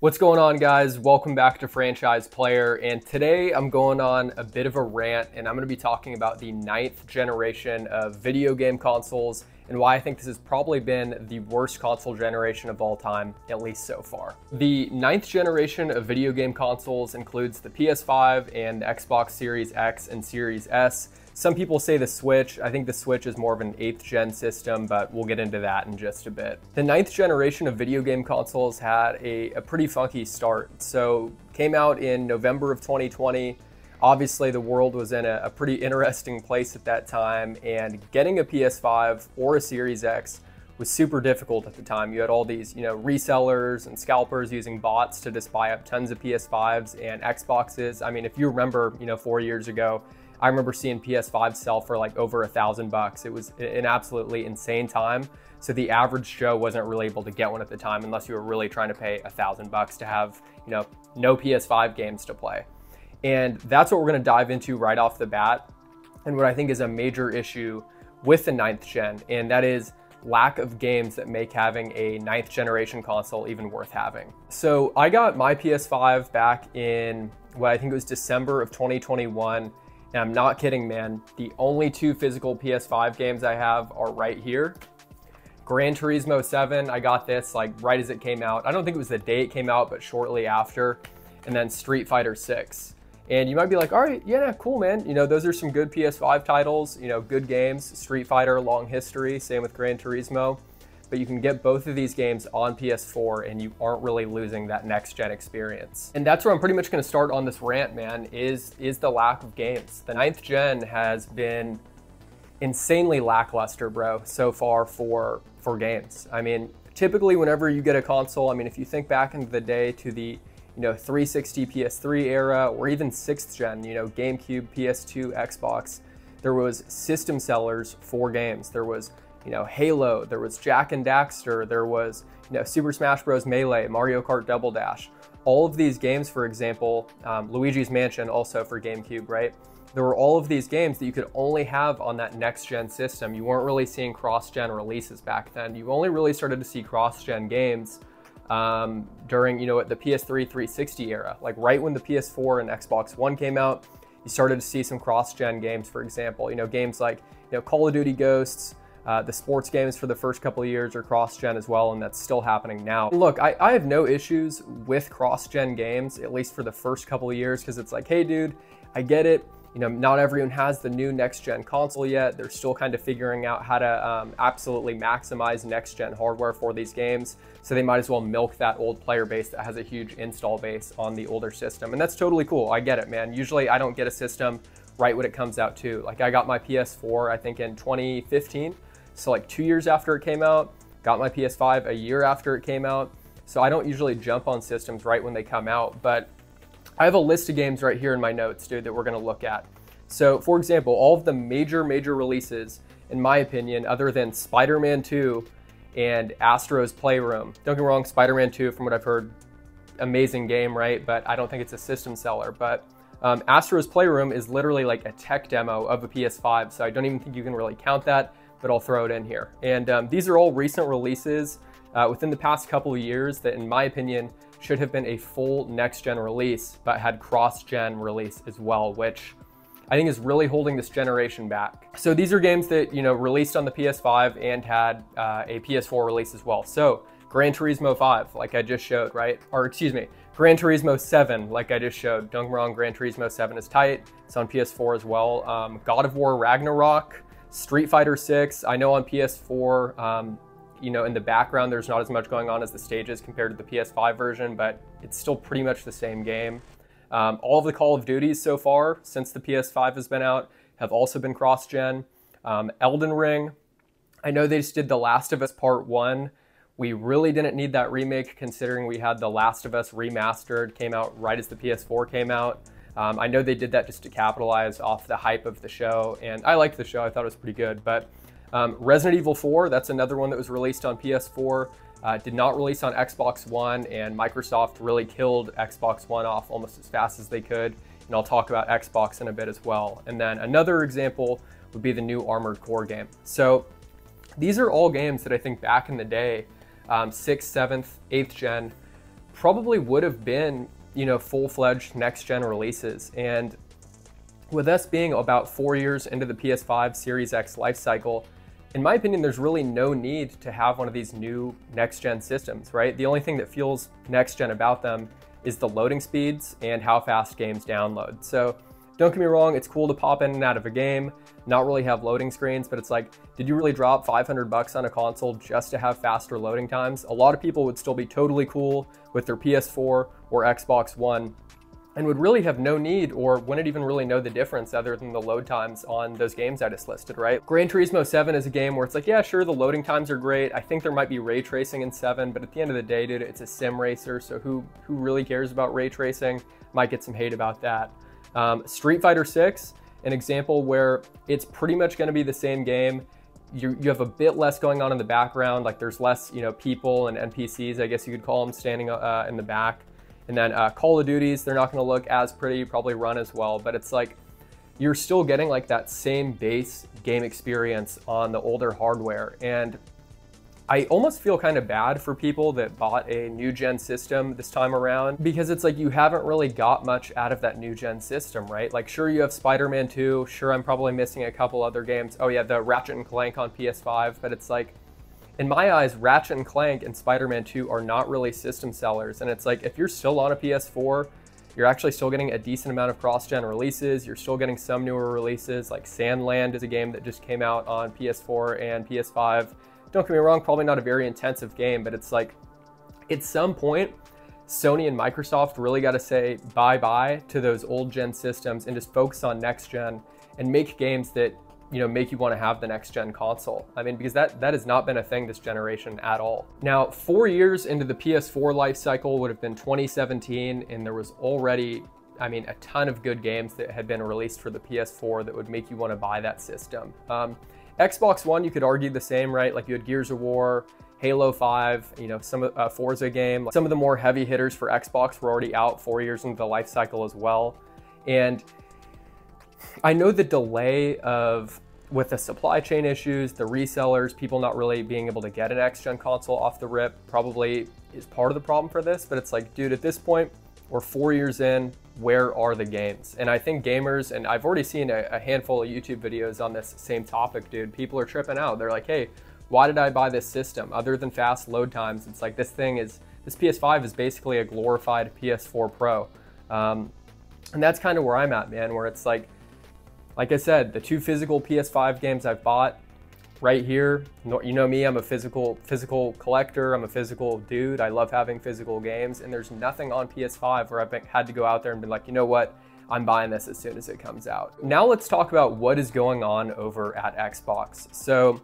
What's going on, guys? Welcome back to Franchise Player, and today I'm going on a bit of a rant, and I'm going to be talking about the 9th generation of video game consoles and why I think this has probably been the worst console generation of all time, at least so far. The 9th generation of video game consoles includes the PS5 and the Xbox Series X and Series S. Some people say the Switch. I think the Switch is more of an 8th gen system, but we'll get into that in just a bit. The 9th generation of video game consoles had a pretty funky start. So came out in November of 2020. Obviously the world was in a pretty interesting place at that time, and getting a PS5 or a Series X was super difficult at the time. You had all these, resellers and scalpers using bots to just buy up tons of PS5s and Xboxes. I mean, if you remember, 4 years ago, I remember seeing PS5 sell for like over $1,000. It was an absolutely insane time. So the average Joe wasn't really able to get one at the time unless you were really trying to pay $1,000 to have, no PS5 games to play. And that's what we're gonna dive into right off the bat, and what I think is a major issue with the 9th gen, and that is lack of games that make having a 9th generation console even worth having. So I got my PS5 back in what I think it was December of 2021. And I'm not kidding, man. The only 2 physical PS5 games I have are right here. Gran Turismo 7, I got this like right as it came out. I don't think it was the day it came out, but shortly after. And then Street Fighter 6. And you might be like, all right, yeah, cool, man. Those are some good PS5 titles, good games. Street Fighter, long history, same with Gran Turismo. But you can get both of these games on PS4 and you aren't really losing that next gen experience. And that's where I'm pretty much gonna start on this rant, man, is the lack of games. The 9th gen has been insanely lackluster, bro, so far for games. I mean, typically whenever you get a console, I mean, if you think back into the day to the 360 PS3 era, or even 6th gen, GameCube, PS2, Xbox, there was system sellers for games. There was Halo, there was Jak and Daxter, there was, Super Smash Bros. Melee, Mario Kart Double Dash. All of these games, for example, Luigi's Mansion also for GameCube, right? There were all of these games that you could only have on that next-gen system. You weren't really seeing cross-gen releases back then. You only really started to see cross-gen games during, the PS3 360 era. Like right when the PS4 and Xbox One came out, you started to see some cross-gen games, for example. Games like, Call of Duty Ghosts, the sports games for the first couple of years are cross-gen as well, and that's still happening now. Look, I have no issues with cross-gen games, at least for the first couple of years, because it's like, hey dude, I get it. Not everyone has the new next-gen console yet. They're still kind of figuring out how to absolutely maximize next-gen hardware for these games, so they might as well milk that old player base that has a huge install base on the older system. And that's totally cool, I get it, man. Usually I don't get a system right when it comes out too. Like I got my PS4, I think in 2015. So like 2 years after it came out, got my PS5 a year after it came out. So I don't usually jump on systems right when they come out, but I have a list of games right here in my notes, dude, that we're gonna look at. So for example, all of the major releases, in my opinion, other than Spider-Man 2 and Astro's Playroom. Don't get me wrong, Spider-Man 2, from what I've heard, amazing game, right? But I don't think it's a system seller. But Astro's Playroom is literally like a tech demo of a PS5, so I don't even think you can really count that, but I'll throw it in here. And these are all recent releases within the past couple of years that, in my opinion, should have been a full next-gen release, but had cross-gen release as well, which I think is really holding this generation back. So these are games that, released on the PS5 and had a PS4 release as well. So Gran Turismo 5, like I just showed, right? Or excuse me, Gran Turismo 7, like I just showed. Don't get me wrong, Gran Turismo 7 is tight. It's on PS4 as well. God of War Ragnarok, Street Fighter 6, I know on PS4, in the background there's not as much going on as the stages compared to the PS5 version, but it's still pretty much the same game. All of the Call of Duties so far, since the PS5 has been out, have also been cross-gen. Elden Ring, I know they just did The Last of Us Part 1. We really didn't need that remake considering we had The Last of Us Remastered, came out right as the PS4 came out. I know they did that just to capitalize off the hype of the show, and I liked the show, I thought it was pretty good. But Resident Evil 4, that's another one that was released on PS4, did not release on Xbox One, and Microsoft really killed Xbox One off almost as fast as they could, and I'll talk about Xbox in a bit as well. And then another example would be the new Armored Core game. So these are all games that I think back in the day, 6th, 7th, 8th gen, probably would have been, you know, full-fledged next-gen releases. And with us being about 4 years into the PS5 Series X life cycle, in my opinion, there's really no need to have one of these new next-gen systems, right? The only thing that feels next-gen about them is the loading speeds and how fast games download. So don't get me wrong, it's cool to pop in and out of a game, not really have loading screens, but it's like, did you really drop 500 bucks on a console just to have faster loading times? A lot of people would still be totally cool with their PS4 or Xbox One and would really have no need or wouldn't even really know the difference other than the load times on those games I just listed, right? Gran Turismo 7 is a game where it's like, yeah, sure, the loading times are great. I think there might be ray tracing in 7, but at the end of the day, dude, it's a sim racer, so who really cares about ray tracing? Might get some hate about that. Street Fighter 6, an example where it's pretty much going to be the same game. You have a bit less going on in the background, like there's less, you know, people and NPCs, I guess you could call them, standing in the back. And then Call of Duties, they're not going to look as pretty, probably run as well, but it's like you're still getting like that same base game experience on the older hardware. And I almost feel kind of bad for people that bought a new gen system this time around, because it's like you haven't really got much out of that new gen system, right? Like sure, you have Spider-Man 2, sure, I'm probably missing a couple other games. Oh yeah, the Ratchet & Clank on PS5, but it's like, in my eyes, Ratchet & Clank and Spider-Man 2 are not really system sellers. And it's like, if you're still on a PS4, you're actually still getting a decent amount of cross-gen releases. You're still getting some newer releases, like Sandland is a game that just came out on PS4 and PS5. Don't get me wrong, probably not a very intensive game, but it's like, at some point, Sony and Microsoft really got to say bye-bye to those old gen systems and just focus on next gen and make games that, you know, make you want to have the next gen console. I mean, because that has not been a thing this generation at all. Now, 4 years into the PS4 life cycle would have been 2017, and there was already, I mean, a ton of good games that had been released for the PS4 that would make you want to buy that system. Xbox One, you could argue the same, right? Like you had Gears of War, Halo 5, you know, some Forza game. Some of the more heavy hitters for Xbox were already out 4 years into the life cycle as well. And I know the delay with the supply chain issues, the resellers, people not really being able to get an next-gen console off the rip probably is part of the problem for this, but it's like, dude, at this point, we're 4 years in, where are the games? And I think gamers, and I've already seen a handful of YouTube videos on this same topic, dude, people are tripping out. They're like, hey, why did I buy this system? Other than fast load times, it's like this PS5 is basically a glorified PS4 Pro. And that's kind of where I'm at, man, where it's like I said, the 2 physical PS5 games I've bought right here, you know me, I'm a physical collector, I'm a physical dude, I love having physical games, and there's nothing on PS5 where I've had to go out there and be like, you know what, I'm buying this as soon as it comes out. Now let's talk about what is going on over at Xbox. So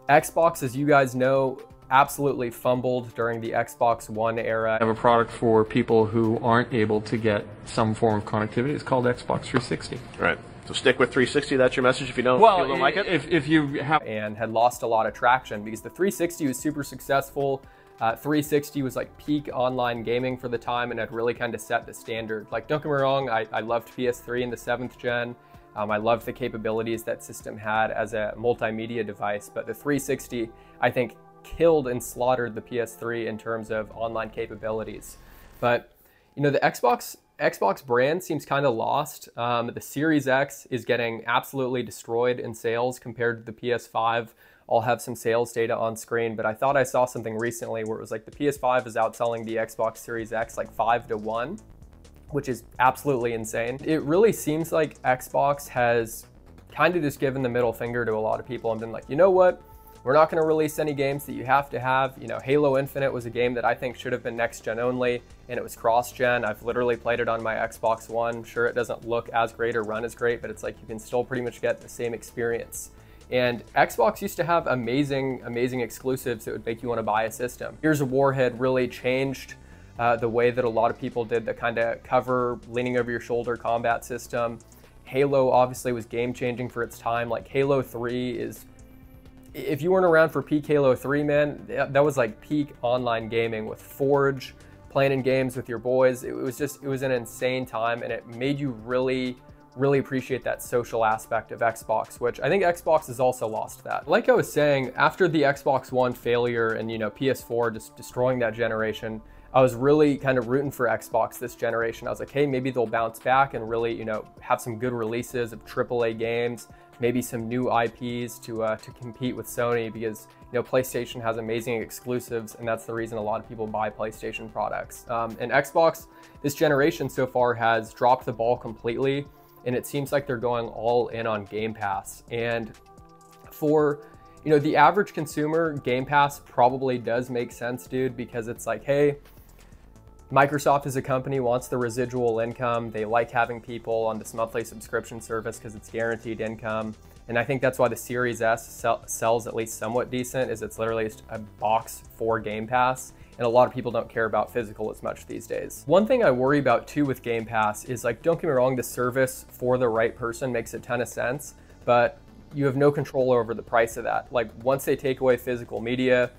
Xbox, as you guys know, absolutely fumbled during the Xbox One era. I have a product for people who aren't able to get some form of connectivity. It's called Xbox 360. Right. So stick with 360. That's your message if you don't like it? If you have... And had lost a lot of traction because the 360 was super successful. 360 was like peak online gaming for the time and had really kind of set the standard. Like, don't get me wrong, I loved PS3 in the 7th gen. I loved the capabilities that system had as a multimedia device, but the 360, I think, killed and slaughtered the PS3 in terms of online capabilities. But, you know, the Xbox brand seems kind of lost. The Series X is getting absolutely destroyed in sales compared to the PS5. I'll have some sales data on screen, but I thought I saw something recently where it was like the PS5 is outselling the Xbox Series X like 5-1, which is absolutely insane. It really seems like Xbox has kind of just given the middle finger to a lot of people and been like, you know what? We're not going to release any games that you have to have. You know, Halo Infinite was a game that I think should have been next gen only, and it was cross gen. I've literally played it on my Xbox One. Sure, it doesn't look as great or run as great, but it's like you can still pretty much get the same experience. And Xbox used to have amazing exclusives that would make you want to buy a system. Gears of War had really changed the way that a lot of people did the kind of cover, leaning over your shoulder combat system. Halo obviously was game changing for its time. Like Halo 3 is, if you weren't around for peak Halo 3, man, that was like peak online gaming with Forge, playing in games with your boys. It was an insane time, and it made you really appreciate that social aspect of Xbox, which I think Xbox has also lost that. Like I was saying, after the Xbox One failure and, you know, PS4 just destroying that generation, I was really kind of rooting for Xbox this generation. I was like, hey, maybe they'll bounce back and really, you know, have some good releases of AAA games, maybe some new IPs to compete with Sony, because, you know, PlayStation has amazing exclusives, and that's the reason a lot of people buy PlayStation products. And Xbox this generation so far has dropped the ball completely, and it seems like they're going all in on Game Pass. And for, you know, the average consumer, Game Pass probably does make sense, dude, because it's like, hey, Microsoft as a company wants the residual income. They like having people on this monthly subscription service because it's guaranteed income. And I think that's why the Series S sells at least somewhat decent, is it's literally just a box for Game Pass. And a lot of people don't care about physical as much these days. One thing I worry about too with Game Pass is, like, don't get me wrong, the service for the right person makes a ton of sense, but you have no control over the price of that. Like, once they take away physical media,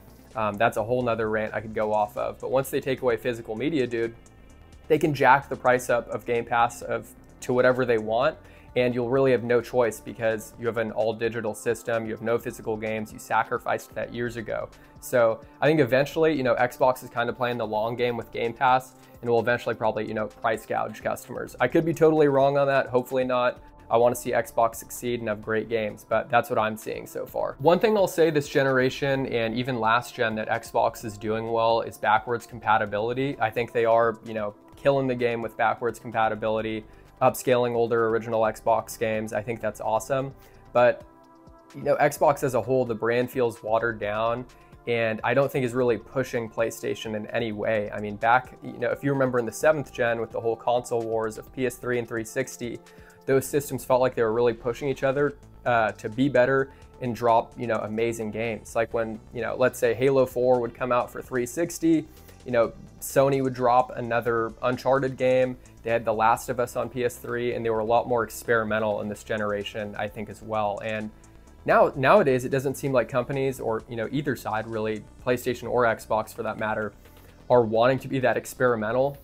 that's a whole nother rant I could go off of. But once they take away physical media, dude, they can jack the price up of Game Pass to whatever they want, and you'll really have no choice because you have an all digital system, you have no physical games, you sacrificed that years ago. So I think eventually, you know, Xbox is kind of playing the long game with Game Pass, and will eventually probably, you know, price gouge customers. I could be totally wrong on that, hopefully not. I want to see Xbox succeed and have great games, but that's what I'm seeing so far. One thing I'll say this generation and even last gen that Xbox is doing well is backwards compatibility. I think they are, you know, killing the game with backwards compatibility, upscaling older original Xbox games. I think that's awesome. But, you know, Xbox as a whole, the brand feels watered down, and I don't think is really pushing PlayStation in any way. I mean, back, you know, if you remember in the 7th gen with the whole console wars of PS3 and 360, those systems felt like they were really pushing each other to be better and drop, you know, amazing games. Like when, you know, let's say Halo 4 would come out for 360, you know, Sony would drop another Uncharted game. They had The Last of Us on PS3, and they were a lot more experimental in this generation, I think, as well. And nowadays, it doesn't seem like companies, or, you know, either side really, PlayStation or Xbox for that matter, are wanting to be that experimental.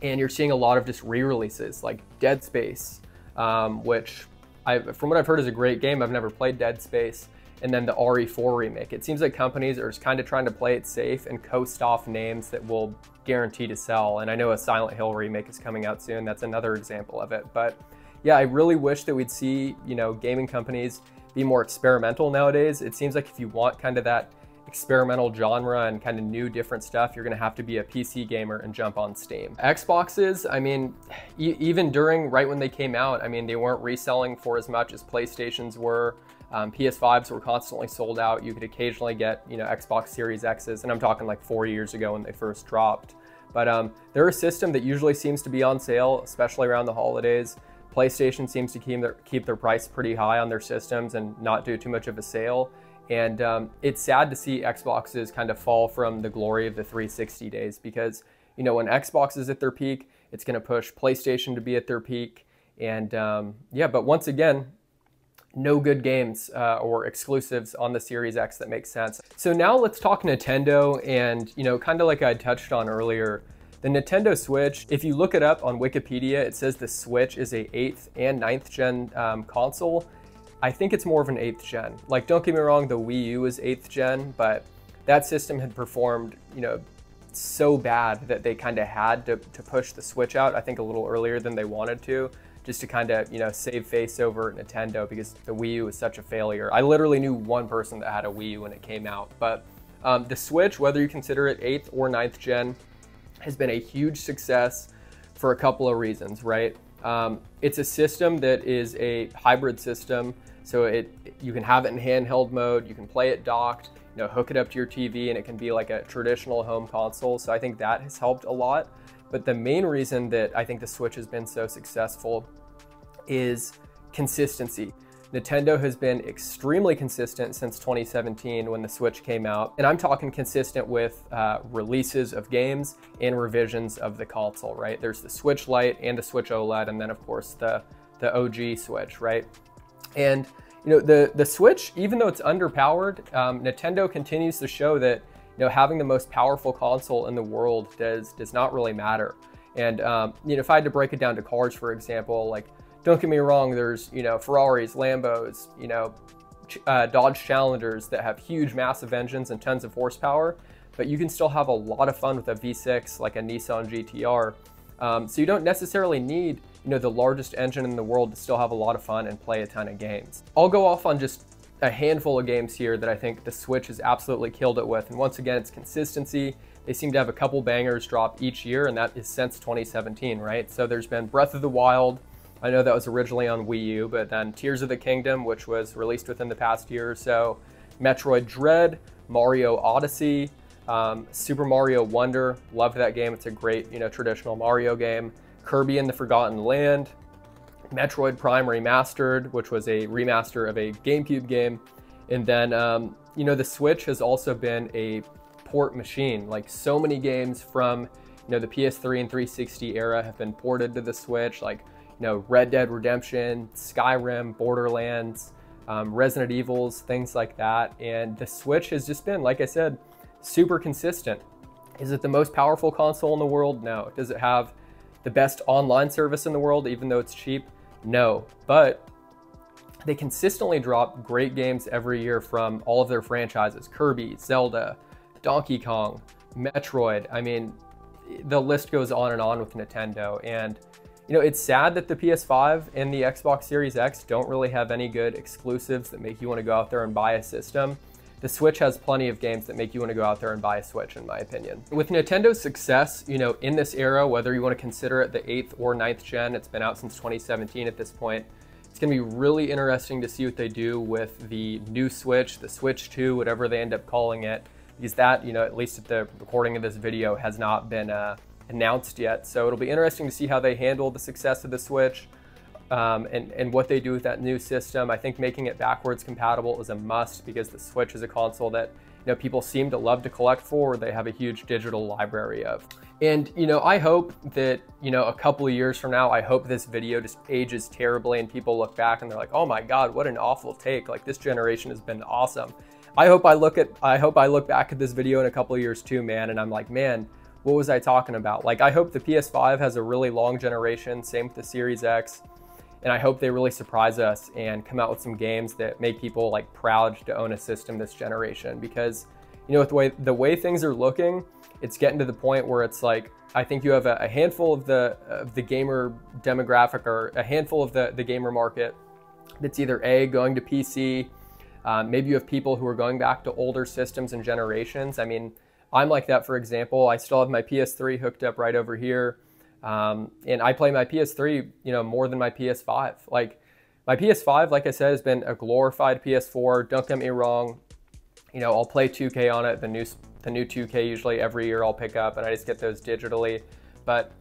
And you're seeing a lot of just re-releases like Dead Space, which from what I've heard is a great game. I've never played Dead Space. And then the RE4 remake. It seems like companies are just kind of trying to play it safe and coast off names that will guarantee to sell. And I know a Silent Hill remake is coming out soon. That's another example of it. But yeah, I really wish that we'd see, you know, gaming companies be more experimental nowadays. It seems like if you want kind of that experimental genre and kind of new different stuff, you're going to have to be a PC gamer and jump on Steam. Xboxes, I mean, even during right when they came out, I mean, they weren't reselling for as much as PlayStations were. PS5s were constantly sold out. You could occasionally get, you know, Xbox Series X's, and I'm talking like 4 years ago when they first dropped. But they're a system that usually seems to be on sale, especially around the holidays. PlayStation seems to keep their price pretty high on their systems and not do too much of a sale. And it's sad to see Xboxes kind of fall from the glory of the 360 days, because, you know, when Xbox is at their peak, it's going to push PlayStation to be at their peak. And yeah, but once again, no good games or exclusives on the Series X that make sense. So now let's talk Nintendo, and, you know, kind of like I touched on earlier, the Nintendo Switch, if you look it up on Wikipedia, it says the Switch is a 8th and 9th gen console. I think it's more of an 8th gen. Like, don't get me wrong, the Wii U is 8th gen, but that system had performed, you know, so bad that they kind of had to push the Switch out, I think a little earlier than they wanted to, just to kind of, you know, save face over Nintendo, because the Wii U was such a failure. I literally knew one person that had a Wii U when it came out. But the Switch, whether you consider it 8th or 9th gen, has been a huge success for a couple of reasons, right? It's a system that is a hybrid system, so you can have it in handheld mode, you can play it docked, you know, hook it up to your TV, and it can be like a traditional home console. So I think that has helped a lot. But the main reason that I think the Switch has been so successful is consistency. Nintendo has been extremely consistent since 2017 when the Switch came out. And I'm talking consistent with releases of games and revisions of the console, right? There's the Switch Lite and the Switch OLED, and then of course the OG Switch, right? And you know, the Switch, even though it's underpowered, Nintendo continues to show that, you know, having the most powerful console in the world does not really matter. And you know, if I had to break it down to cars, for example, like, don't get me wrong, there's, you know, Ferraris, Lambos, you know, Dodge Challengers that have huge, massive engines and tons of horsepower. but you can still have a lot of fun with a V6 like a Nissan GTR. So you don't necessarily need, the largest engine in the world to still have a lot of fun and play a ton of games. I'll go off on just a handful of games here that I think the Switch has absolutely killed it with. And once again, it's consistency. They seem to have a couple bangers drop each year, and that is since 2017, right? So there's been Breath of the Wild. I know that was originally on Wii U, but then Tears of the Kingdom, which was released within the past year or so. Metroid Dread, Mario Odyssey, Super Mario Wonder. Loved that game. It's a great, traditional Mario game. Kirby and the Forgotten Land. Metroid Prime Remastered, which was a remaster of a GameCube game. And then, the Switch has also been a port machine. Like, so many games from, the PS3 and 360 era have been ported to the Switch, like, Red Dead Redemption, Skyrim, Borderlands, Resident Evils, things like that. And the Switch has just been, like I said, super consistent. Is it the most powerful console in the world? No. Does it have the best online service in the world, even though it's cheap? No. But they consistently drop great games every year from all of their franchises. Kirby, Zelda, Donkey Kong, Metroid. I mean, the list goes on and on with Nintendo. And, it's sad that the PS5 and the Xbox Series X don't really have any good exclusives that make you want to go out there and buy a system. The Switch has plenty of games that make you want to go out there and buy a Switch, in my opinion. With Nintendo's success, in this era, whether you want to consider it the 8th or 9th gen, it's been out since 2017 at this point, it's going to be really interesting to see what they do with the new Switch, the Switch 2, whatever they end up calling it, because that, at least at the recording of this video, has not been announced yet. So it'll be interesting to see how they handle the success of the Switch and what they do with that new system. I think making it backwards compatible is a must, because the Switch is a console that people seem to love to collect for, or they have a huge digital library of. And I hope that a couple of years from now, I hope this video just ages terribly and people look back and they're like, oh my god, what an awful take, like this generation has been awesome. I hope I look back at this video in a couple of years too, man, and I'm like, man, what was I talking about? Like, I hope the PS5 has a really long generation, same with the Series X. And I hope they really surprise us and come out with some games that make people like proud to own a system this generation. Because, with the way things are looking, it's getting to the point where it's like, I think you have a handful of the gamer demographic, or a handful of the gamer market that's either A, going to PC, maybe you have people who are going back to older systems and generations. I mean, I'm like that, for example. I still have my PS3 hooked up right over here. And I play my PS3, more than my PS5. Like, my PS5, like I said, has been a glorified PS4. Don't get me wrong. I'll play 2K on it. The new 2K usually every year I'll pick up, and I just get those digitally. But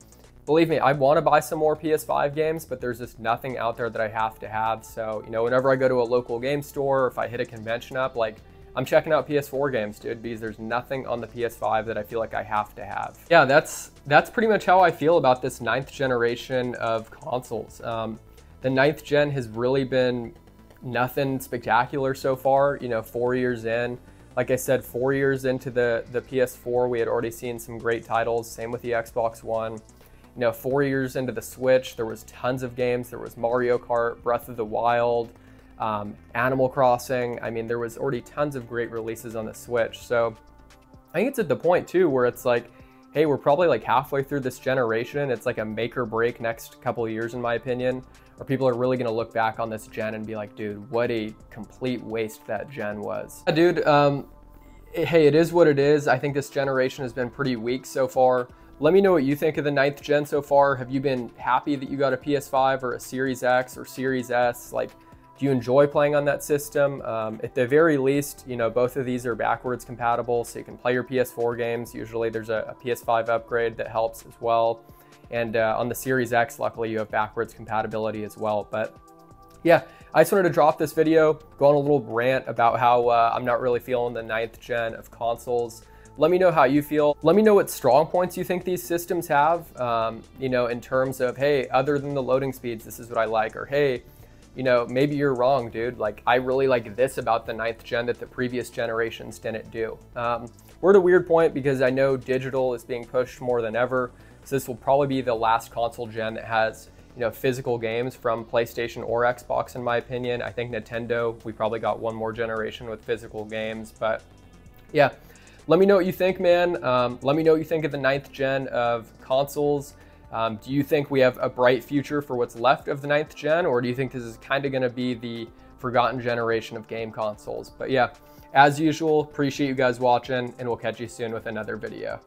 believe me, I want to buy some more PS5 games, but there's just nothing out there that I have to have. So, whenever I go to a local game store, or if I hit a convention up, like, I'm checking out PS4 games, dude, because there's nothing on the PS5 that I feel like I have to have. Yeah, that's pretty much how I feel about this 9th generation of consoles. The 9th gen has really been nothing spectacular so far, 4 years in. Like I said, 4 years into the PS4, we had already seen some great titles, same with the Xbox One. 4 years into the Switch, there was tons of games. There was Mario Kart, Breath of the Wild, Animal Crossing. I mean, there was already tons of great releases on the Switch. So I think it's at the point too where it's like, hey, we're probably like halfway through this generation. It's like a make or break next couple of years, in my opinion, where people are really going to look back on this gen and be like, dude, what a complete waste that gen was. Yeah, dude, hey, it is what it is. I think this generation has been pretty weak so far. Let me know what you think of the 9th gen so far. Have you been happy that you got a PS5 or a Series X or Series S? Like, do you enjoy playing on that system? At the very least, both of these are backwards compatible, so you can play your PS4 games. Usually there's a PS5 upgrade that helps as well. And on the Series X, luckily you have backwards compatibility as well. But yeah, I just wanted to drop this video, go on a little rant about how I'm not really feeling the 9th gen of consoles. Let me know how you feel. Let me know what strong points you think these systems have, in terms of, hey, other than the loading speeds, this is what I like, or hey, maybe you're wrong, dude. Like, I really like this about the 9th gen that the previous generations didn't do. We're at a weird point because I know digital is being pushed more than ever. So this will probably be the last console gen that has, physical games from PlayStation or Xbox, in my opinion. I think Nintendo, we probably got one more generation with physical games. But yeah, let me know what you think, man. Let me know what you think of the 9th gen of consoles. Do you think we have a bright future for what's left of the 9th gen, or do you think this is kind of going to be the forgotten generation of game consoles? But yeah, as usual, appreciate you guys watching, and we'll catch you soon with another video.